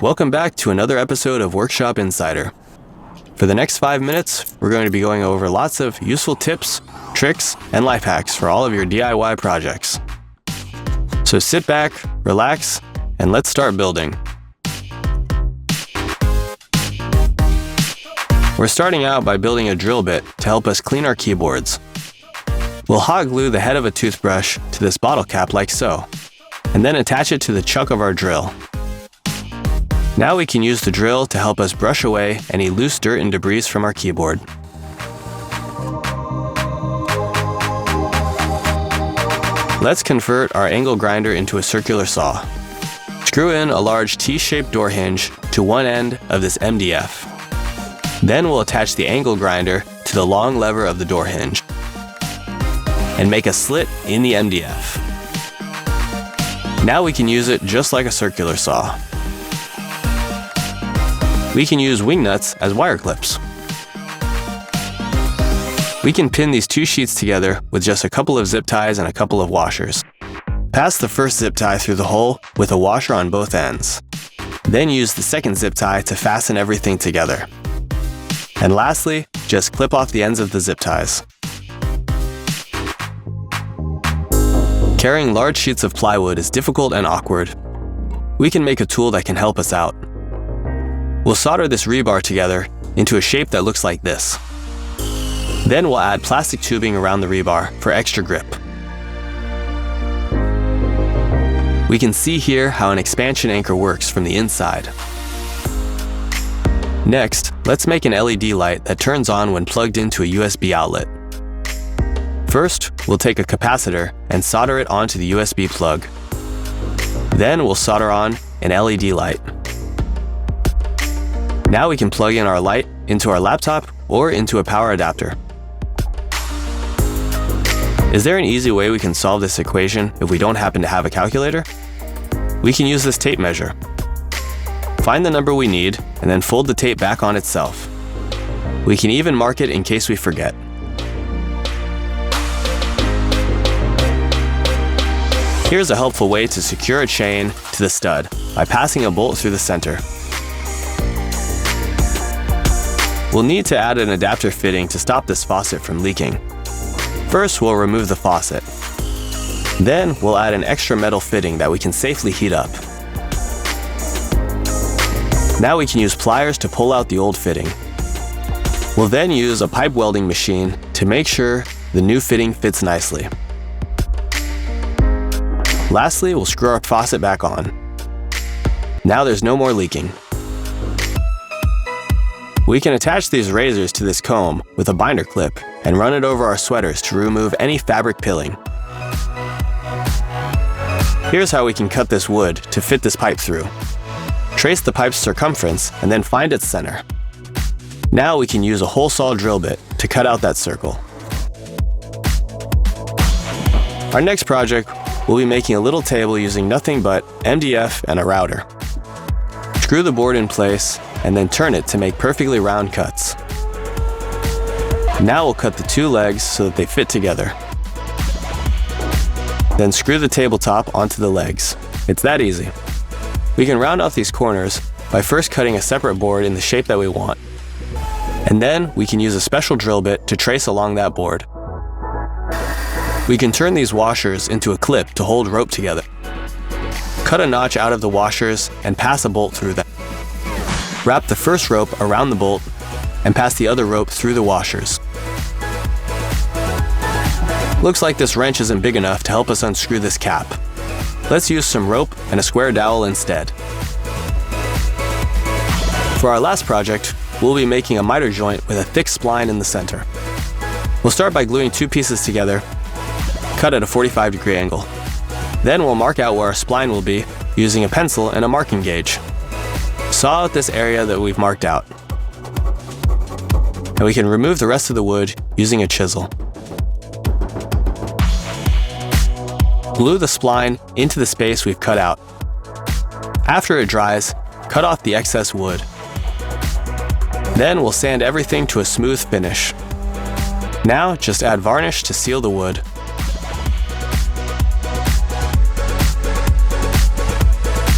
Welcome back to another episode of Workshop Insider. For the next 5 minutes, we're going to be going over lots of useful tips, tricks, and life hacks for all of your DIY projects. So sit back, relax, and let's start building. We're starting out by building a drill bit to help us clean our keyboards. We'll hot glue the head of a toothbrush to this bottle cap like so, and then attach it to the chuck of our drill. Now we can use the drill to help us brush away any loose dirt and debris from our keyboard. Let's convert our angle grinder into a circular saw. Screw in a large T-shaped door hinge to one end of this MDF. Then we'll attach the angle grinder to the long lever of the door hinge and make a slit in the MDF. Now we can use it just like a circular saw. We can use wing nuts as wire clips. We can pin these two sheets together with just a couple of zip ties and a couple of washers. Pass the first zip tie through the hole with a washer on both ends. Then use the second zip tie to fasten everything together. And lastly, just clip off the ends of the zip ties. Carrying large sheets of plywood is difficult and awkward. We can make a tool that can help us out. We'll solder this rebar together into a shape that looks like this. Then we'll add plastic tubing around the rebar for extra grip. We can see here how an expansion anchor works from the inside. Next, let's make an LED light that turns on when plugged into a USB outlet. First, we'll take a capacitor and solder it onto the USB plug. Then we'll solder on an LED light. Now we can plug in our light into our laptop or into a power adapter. Is there an easy way we can solve this equation if we don't happen to have a calculator? We can use this tape measure. Find the number we need and then fold the tape back on itself. We can even mark it in case we forget. Here's a helpful way to secure a chain to the stud by passing a bolt through the center. We'll need to add an adapter fitting to stop this faucet from leaking. First, we'll remove the faucet. Then, we'll add an extra metal fitting that we can safely heat up. Now we can use pliers to pull out the old fitting. We'll then use a pipe welding machine to make sure the new fitting fits nicely. Lastly, we'll screw our faucet back on. Now there's no more leaking. We can attach these razors to this comb with a binder clip and run it over our sweaters to remove any fabric pilling. Here's how we can cut this wood to fit this pipe through. Trace the pipe's circumference and then find its center. Now we can use a hole saw drill bit to cut out that circle. Our next project, we'll be making a little table using nothing but MDF and a router. Screw the board in place and then turn it to make perfectly round cuts. Now we'll cut the two legs so that they fit together. Then screw the tabletop onto the legs. It's that easy. We can round off these corners by first cutting a separate board in the shape that we want. And then we can use a special drill bit to trace along that board. We can turn these washers into a clip to hold rope together. Cut a notch out of the washers and pass a bolt through them. Wrap the first rope around the bolt and pass the other rope through the washers. Looks like this wrench isn't big enough to help us unscrew this cap. Let's use some rope and a square dowel instead. For our last project, we'll be making a miter joint with a thick spline in the center. We'll start by gluing two pieces together, cut at a 45-degree angle. Then we'll mark out where our spline will be using a pencil and a marking gauge. Saw out this area that we've marked out. And we can remove the rest of the wood using a chisel. Glue the spline into the space we've cut out. After it dries, cut off the excess wood. Then we'll sand everything to a smooth finish. Now just add varnish to seal the wood.